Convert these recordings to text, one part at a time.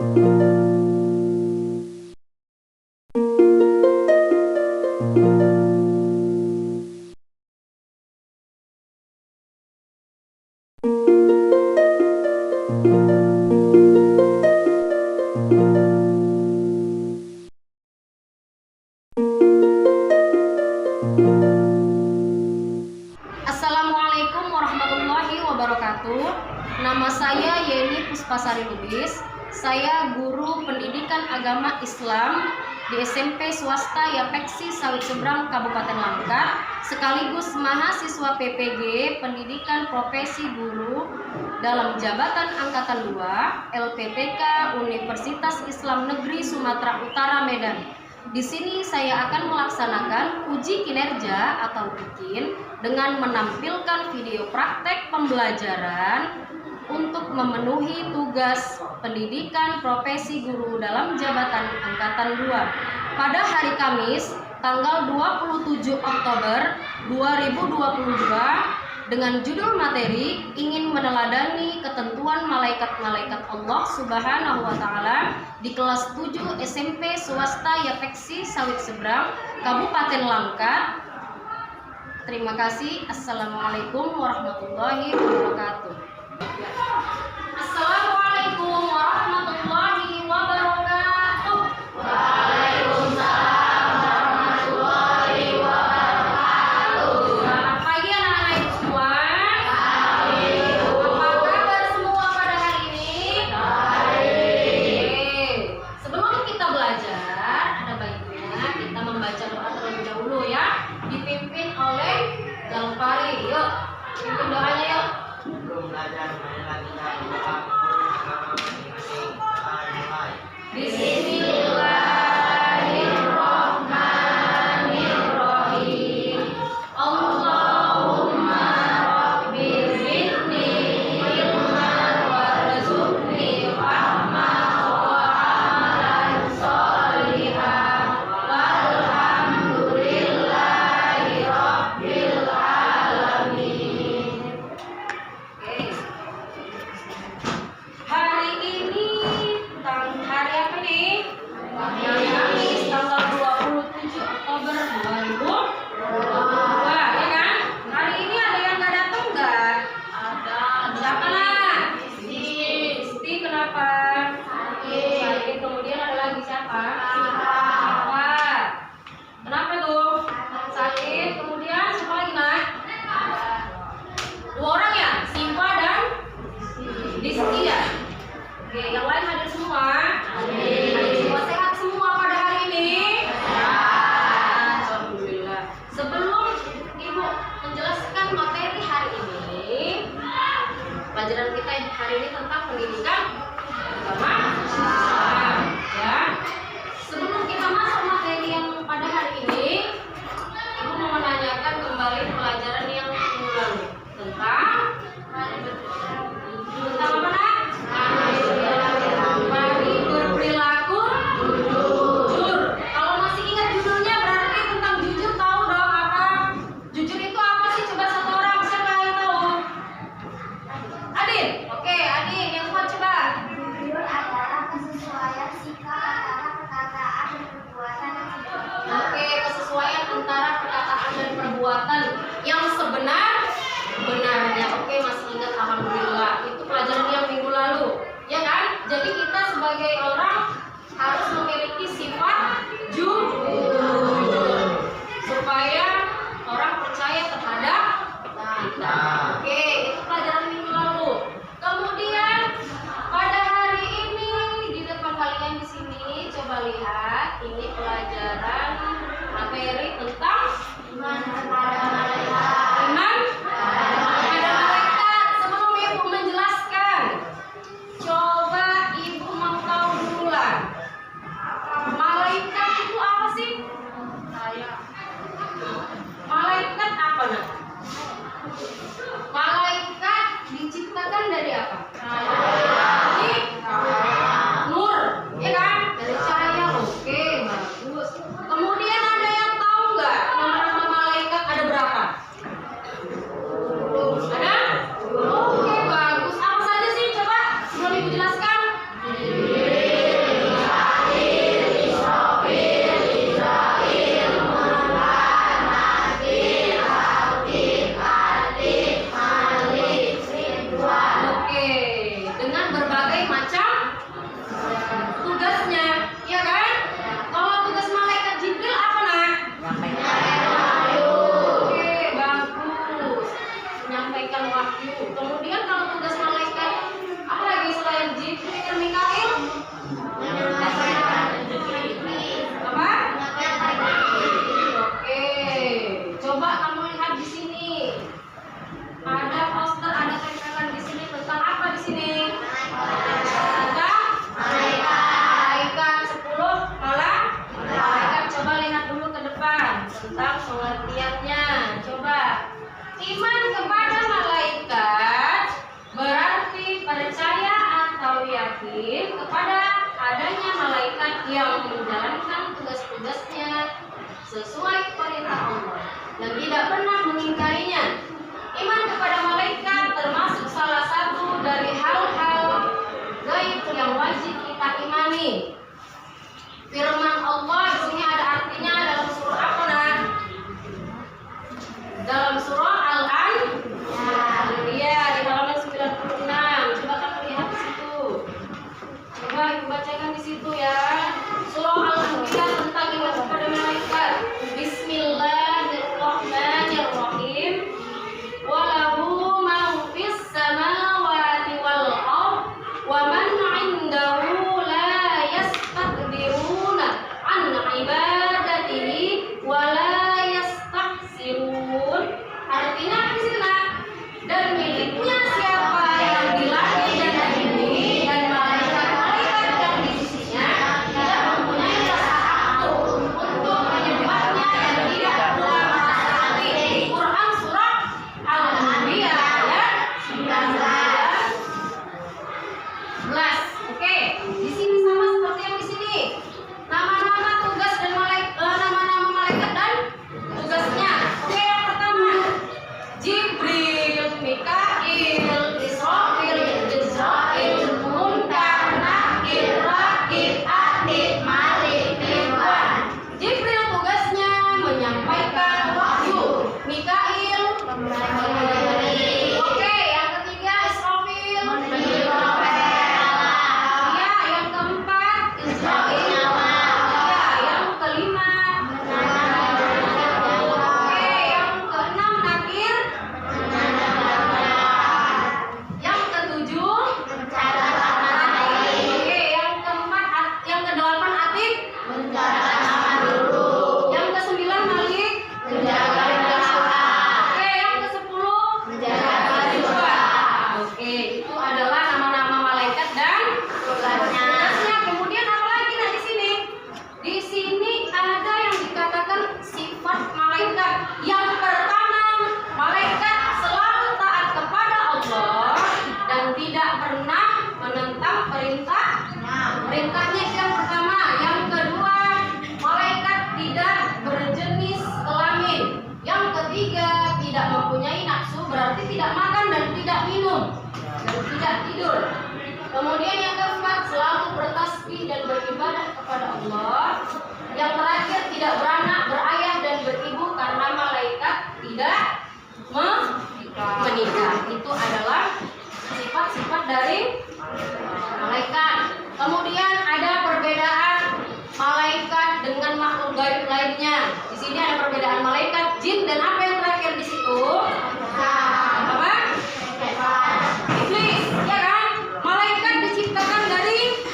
Assalamualaikum warahmatullahi wabarakatuh. Nama saya Yeni Puspasari Lubis. Saya guru pendidikan agama Islam di SMP swasta Yapeksi Sawit Seberang Kabupaten Langkat, sekaligus mahasiswa PPG Pendidikan Profesi Guru dalam Jabatan Angkatan 2 LPPK Universitas Islam Negeri Sumatera Utara Medan. Di sini saya akan melaksanakan uji kinerja atau UKIN dengan menampilkan video praktek pembelajaran untuk memenuhi tugas pendidikan profesi guru dalam Jabatan Angkatan 2 pada hari Kamis tanggal 27 Oktober 2022 dengan judul materi ingin meneladani ketentuan malaikat-malaikat Allah Subhanahu wa Ta'ala di kelas 7 SMP swasta Yapeksi Sawit Seberang Kabupaten Langkat. Terima kasih. Assalamualaikum warahmatullahi wabarakatuh. Assalamualaikum warahmatullahi wabarakatuh. Waalaikumsalam warahmatullahi wabarakatuh. Selamat pagi anak-anak ibu semua. Apa kabar semua pada hari ini? Baik. Sebelum kita belajar, ada baiknya kita membaca doa terlebih dahulu ya, dipimpin oleh Jalpari. Yuk, pimpin doanya yuk. Belum belajar Bismillahirrahmanirrahim. Allahumma rabbi zidni ilman warzuqni rahmah wa amalan sholihan walhamdulillahi rabbil alamin. Hari ini hari apa nih? Hari Kamis tanggal 27 Oktober 2022 ya kan? Hari ini ada yang nggak datang nggak? Ada. Siapa lah? Isti. Kenapa? Sakit. Kemudian ada lagi siapa? Siapa? Kenapa tuh? Sakit. Kemudian siapa lagi nak? Dua orang ya? Siva dan Disti ya? Oke, yang lain hadir semua? Hadir semua, sehat semua pada hari ini? Alhamdulillah. Sebelum Ibu menjelaskan materi hari ini, pelajaran kita hari ini tentang pendidikan agama Islam ya. Sebelum kita masuk materi yang pada hari ini, Ibu mau menanyakan kembali pelajaran yang minggu lalu tentang apa nak? Mari berperilaku jujur. Kalau masih ingat judulnya berarti tentang jujur, tahu dong apa? Jujur itu apa sih? Coba satu orang, siapa yang tahu? Adin? Oke, Adin yang kuat coba. Jujur adalah kesesuaian sikap antara perkataan dan perbuatan yang sebenarnya. Oke, kesesuaian antara perkataan dan perbuatan yang sebenarnya. Oke, masih ingat, alhamdulillah. Itu pelajaran yang minggu lalu, ya kan? Jadi kita sebagai orang harus memiliki sifat jujur supaya orang percaya terhadap kita. Oke, itu pelajaran minggu lalu. Kemudian pada hari ini di depan kalian di sini coba lihat, ini pelajaran materi tentang iman kepada malaikat. Iman kepada malaikat. Sebelum Ibu menjelaskan, coba Ibu mau tahu dulu lah, malaikat itu apa sih? Malaikat apa nak? Malaikat diciptakan dari apa? Dari nur, ya kan? Dari cahaya. Oke, bagus. Kemudian ada yang tahu nggak nama-nama malaikat ada berapa? Ada? Oke, bagus. Apa saja sih? Coba sebelum Ibu jelaskan. yakin kepada adanya malaikat yang menjalankan tugas-tugasnya sesuai perintah Allah dan tidak pernah mengingkarinya. Iman kepada malaikat termasuk salah satu dari hal-hal gaib yang wajib kita imani. Firman Allah di sini ada artinya dalam surah apa nah? Dalam surah Al-An'am. Iya, di halaman 96. Coba kamu lihat di situ. Coba ibu bacakan di situ ya. Surah Al-Anbiya tentang iman kepada malaikat. Bismillahirrahmanirrahim. Walahu ma fis samawati wal ardh wa man 'indahu la yastakbiruna an ibadatihi wa la yastahsirun. Artinya apa sih nak? Dan miliknya siapa yang di langit dan di bumi dan malaikat-malaikat yang di sisinya tidak mempunyai rasa takut untuk menyembahnya dan tidak pula merasa aneh. Di Quran surah Al-Anbiya ayat 19. Oke, di sini sama seperti yang di sini. Nama-nama tugas dan nama-nama malaikat dan tugasnya. Oke, yang pertama Jibril, Mikail, Israfil, Jazrail, Munkar, Nakir, Rakib, Atid, Malik, Ridwan. Jibril tugasnya menyampaikan wahyu. Mikail oke, yang ketiga Israfil. Ya, yang keempat Israfil. Ya, yang kelima. Oke, yang keenam Nakir. Yang ketujuh oke, yang kedelapan Atid. Yang kesembilan Malik. Oke, yang kesepuluh oke, itu adalah nama-nama malaikat dan tugasnya. Kemudian apa lagi nah di sini? Di sini ada yang dikatakan sifat malaikat. Yang pertama, malaikat selalu taat kepada Allah dan tidak pernah menentang perintahnya. Yang pertama. Yang kedua, malaikat tidak berjenis kelamin. Yang ketiga, tidak mempunyai nafsu, berarti tidak makan dan tidak minum dan tidak tidur. Kemudian yang keempat, selalu bertasbih dan beribadah kepada Allah. Yang terakhir, tidak beranak, berayah dan beribu karena malaikat tidak menikah. Itu adalah sifat-sifat dari malaikat. Kemudian ada perbedaan malaikat dengan makhluk gaib lainnya. Di sini ada perbedaan malaikat, jin dan apa yang terakhir di situ? Apa? Iblis, ya kan? Malaikat diciptakan dari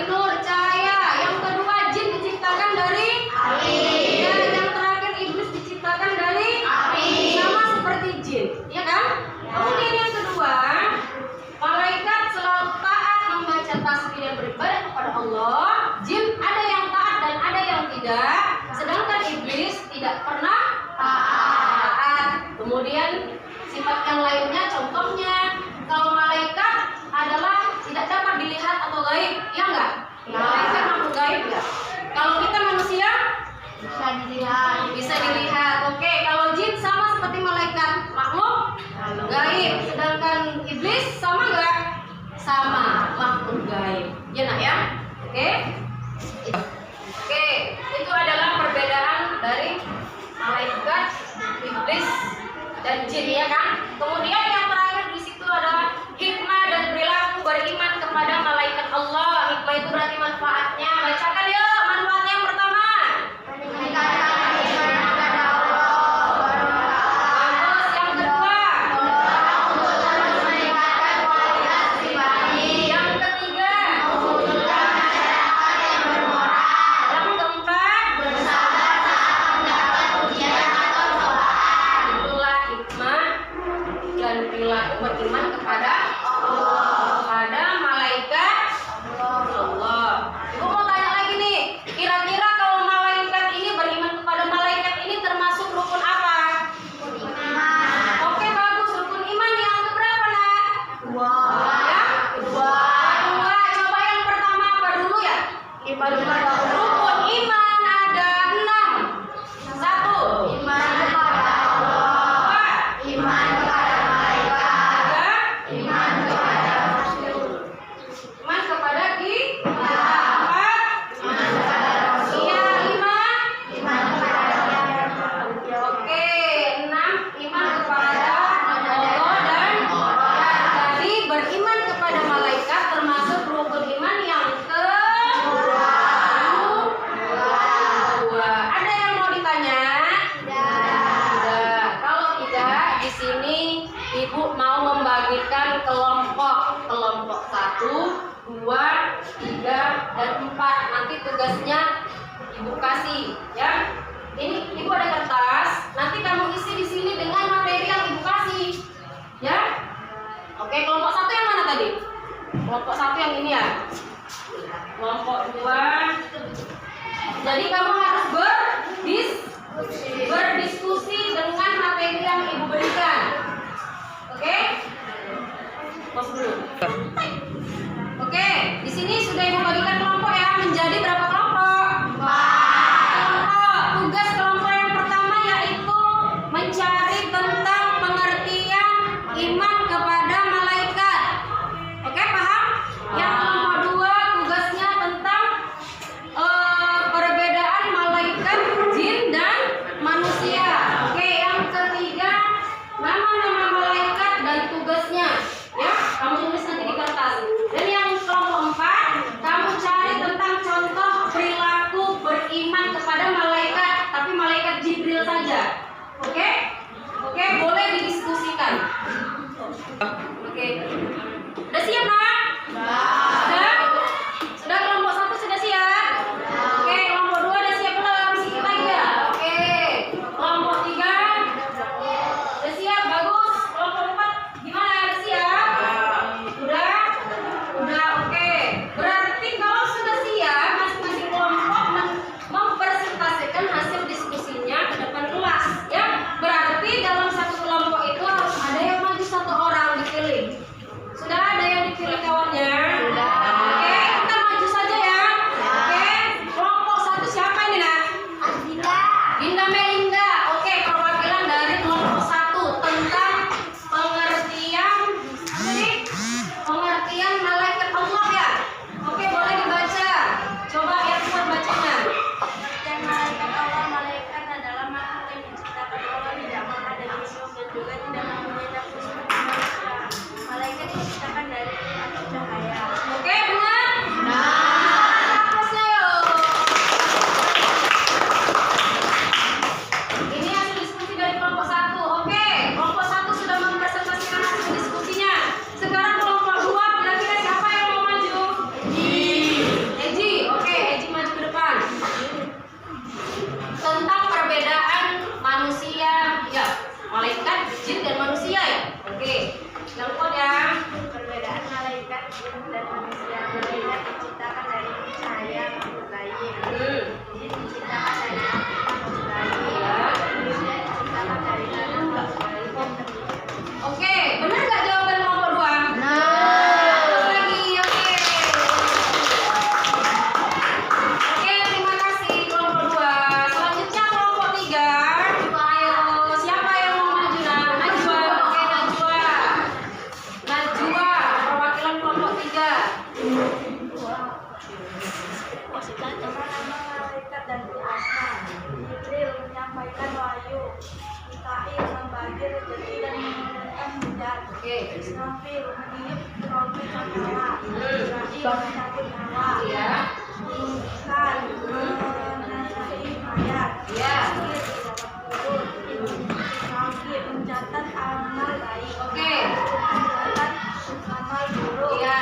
nur, cahaya. Yang kedua, jin diciptakan dari api. Ya, yang terakhir iblis diciptakan dari api. Sama seperti jin, ya kan? Kemudian yang kedua, malaikat selalu taat membaca tasbih dan beribadah kepada Allah. Jin ada yang taat dan ada yang tidak. Sedangkan iblis tidak pernah taat. Kemudian sifat yang lainnya, contohnya kalau malaikat adalah tidak dapat dilihat atau gaib, ya enggak? Malaikat makhluk gaib ya. Kalau kita manusia bisa dilihat. Oke, kalau jin sama seperti malaikat, makhluk gaib. Sedangkan iblis sama enggak? Sama, makhluk gaib. Ya nak ya? Oke. Oke, itu adalah perbedaan dari malaikat, iblis dan jin, ya kan? Kemudian yang terakhir di situ adalah hikmah dan perilaku beriman kepada malaikat Allah. Hikmah itu berarti manfaatnya. Bacakan yuk manfaatnya yang pertama. Bagus. Yang kedua. Yang ketiga. Yang keempat. Itulah hikmah dan Kelompok 1 yang ini ya. Kelompok 2. Jadi kamu harus berdiskusi dengan materi yang ibu berikan. Oke? Pause dulu. Oke, di sini sudah ibu bagikan kelompok ya, menjadi berapa kelompok? 4 kelompok. Tugas kelompok yang pertama yaitu mencari tentang pengertian iman kepada malaikat. Oke, paham? Yang kelompok 2 tugasnya tentang perbedaan malaikat, jin dan manusia. Oke, yang ketiga nama-nama malaikat dan tugasnya. Ya, kamu tulis nanti di kertas. Dan yang kelompok 4, kamu cari tentang contoh perilaku beriman kepada malaikat, tapi malaikat Jibril saja. Oke? Oke, boleh didiskusikan. Oke. Udah siap, Nak? Sudah? Sudah kelompok 1 sudah siap? Oke, kelompok 2 udah siap belum? Sedikit lagi ya? Oke. Kelompok 3 udah siap, bagus. Kelompok 4 gimana? Udah siap? Udah? Udah, oke. Berarti kalau sudah siap, masing-masing kelompok mempresentasikan hasil diskusinya ke depan kelas, ya. Berarti dalam satu kelompok itu harus ada yang maju 1 orang dipilih. Sudah ada yang dipilih kawannya? Oke, kita maju saja ya. Oke, kelompok 1 siapa ini, Nak? Dinda Melinda. Oke, perwakilan dari kelompok 1 tentang pengertian pengertian malaikat Allah ya. Oke, boleh dibaca. Coba yang kuat bacanya. Dan malaikat Allah, malaikat adalah makhluk yang diciptakan Allah, tidak makan daging dan juga tidak mempunyai nafsu seperti manusia. Malaikat diciptakan dari atau cahaya. Oke, benar? Napasnya yuk. Ini hasil diskusi dari kelompok 1. Oke, kelompok 1 sudah mempresentasikan hasil diskusinya. Sekarang kelompok 2, kira-kira siapa yang mau maju? Eji. Oke, Eji maju ke depan. Tentang perbedaan manusia, ya, malaikat, jin dan manusia ya. Oke, yang kuat ya. Perbedaan malaikat dan manusia. Malaikat diciptakan dari cahaya makhluk lain. Jin diciptakan dari api makhluk lain. Manusia diciptakan dari tanah makhluk lain yang terbuka. Oke, benar nggak jawaban kelompok 2? Terus lagi, oke. Oke, terima kasih kelompok 2. Selanjutnya kelompok 3. Ayo, siapa yang mau maju, Nak? Najwa. Oke, Najwa. Najwa, perwakilan kelompok 3. Nama malaikat dan tugasnya. Jibril menyampaikan wahyu. Mikail membagi rezeki dan menurunkan hujan. Oke. Israfil meniup roti cakra. Israel mencabut nyawa. Iya. Mungkar menasai mayat. Iya. Nakir mendapat turun. Nakir mencatat amal baik. Oke. Mencatat amal buruk. Iya.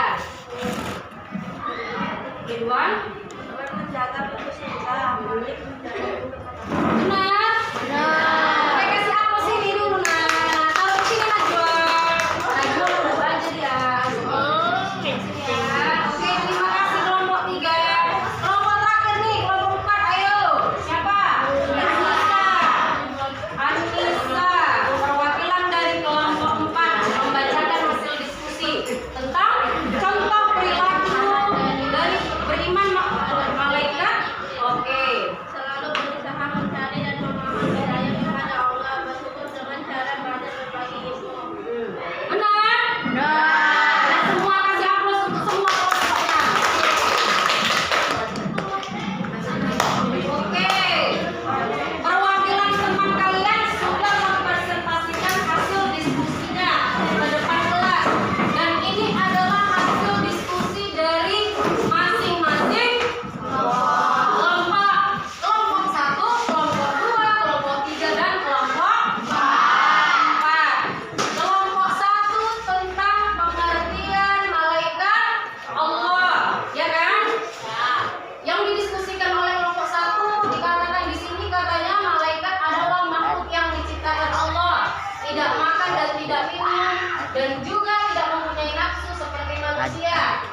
Ridwan. Tuhan menjaga putus asa. Malik menjaga Benar? Oke, kasih apa sih ini dulu, Nak? Taruh di sini, Najwa. Najwa udah aja dia. Oke, terima kasih kelompok 3. Kelompok terakhir nih, kelompok 4. Ayo, siapa? Anissa, perwakilan dari kelompok 4 membacakan hasil diskusi tentang contoh perilaku dari beriman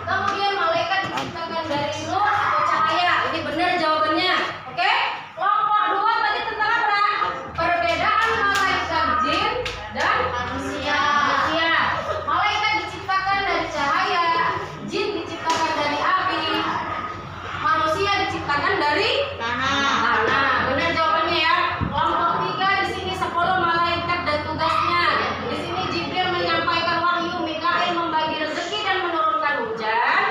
Kemudian malaikat diciptakan dari nur atau cahaya. Ini benar jawabannya. Oke? Kelompok 2 tadi tentang apa? Perbedaan malaikat jin dan manusia. Malaikat diciptakan dari cahaya, jin diciptakan dari api, manusia diciptakan dari tanah. Benar jawabannya ya. Kelompok 3 di sini 10 malaikat dan tugasnya. Di sini Jibril menyampaikan wahyu, Mikail membagi rezeki dan menurunkan hujan,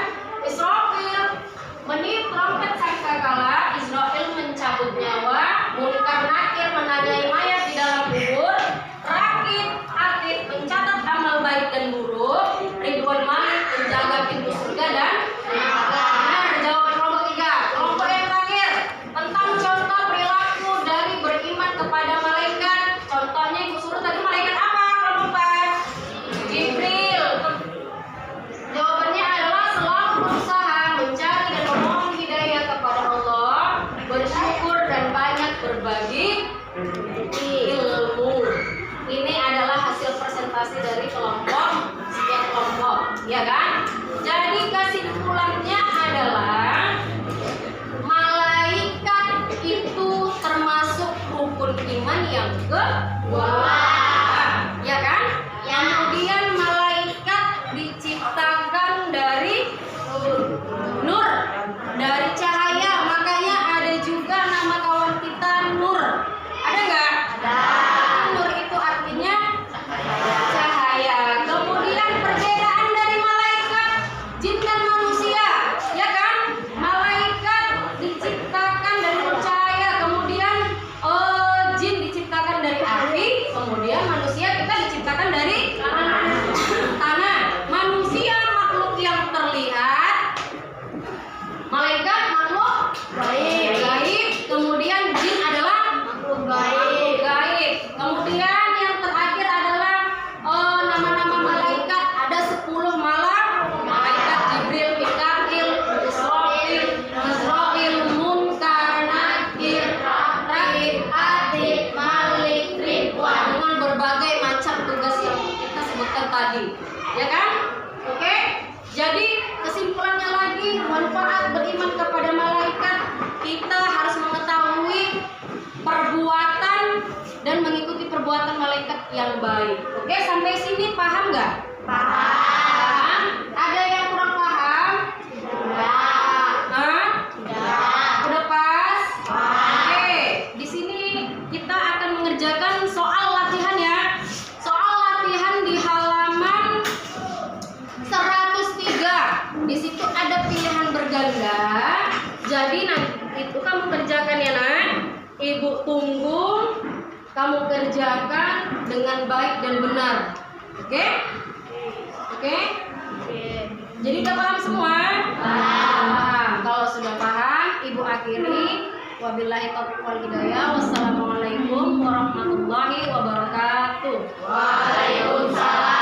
Israfil meniup trompet sangkakala, Israfil mencabut nyawa, Munkar Nakir menanyai mayat di dalam kubur, Rakib Atid mencatat amal baik dan buruk, Ridwan Malik menjaga pintu surga dan neraka. Benar jawaban kelompok 3. Kelompok yang terakhir tentang contoh perilaku dari beriman kepada malaikat. Contohnya Ibu suruh tadi malaikat apa kelompok 4? Jibril. Jawabannya adalah selalu berusaha mencari dan memohon hidayah kepada Allah, bersyukur dan banyak berbagi ilmu. Ini adalah hasil presentasi dari setiap kelompok, ya kan? Jadi kesimpulannya adalah malaikat itu termasuk rukun iman yang kedua, ya kan? Kemudian malaikat diciptakan dari nur, dari cahaya. Makanya ada juga nama kawan kita Nur. Ada nggak? Ada. Nur itu artinya cahaya. Kemudian perbedaan dari malaikat jin dan manusia, ya kan? Malaikat diciptakan dari nur cahaya, kemudian jin diciptakan dari api, kemudian manusia kita diciptakan dari tanah. Manusia makhluk yang terlihat, malaikat makhluk gaib, kemudian jin adalah makhluk gaib. Kemudian yang terakhir adalah nama-nama malaikat. Ada 10 malaikat: Jibril, Mikail, Israfil, Azrail, Munkar, Nakir, Rakib, Atid, Malik, Ridwan, dengan berbagai macam tugas yang kita sebutkan tadi, ya kan? Oke? Jadi kesimpulannya lagi, manfaat beriman kepada malaikat, kita harus mengetahui perbuatan dan mengikuti perbuatan malaikat yang baik. Oke, sampai sini paham nggak? Paham. Ada yang kurang paham? Hah? Udah pas? Oke, di sini kita akan mengerjakan soal latihan ya. Soal latihan di halaman 103. Di situ ada pilihan berganda. Jadi nanti itu kamu kerjakan ya, Nak. Ibu tunggu kamu kerjakan dengan baik dan benar. Oke? Oke? Jadi udah paham semua? Paham. Kalau sudah paham, Ibu akhiri. Wabillahi taufiq wal hidayah. Wassalamualaikum warahmatullahi wabarakatuh. Waalaikumsalam.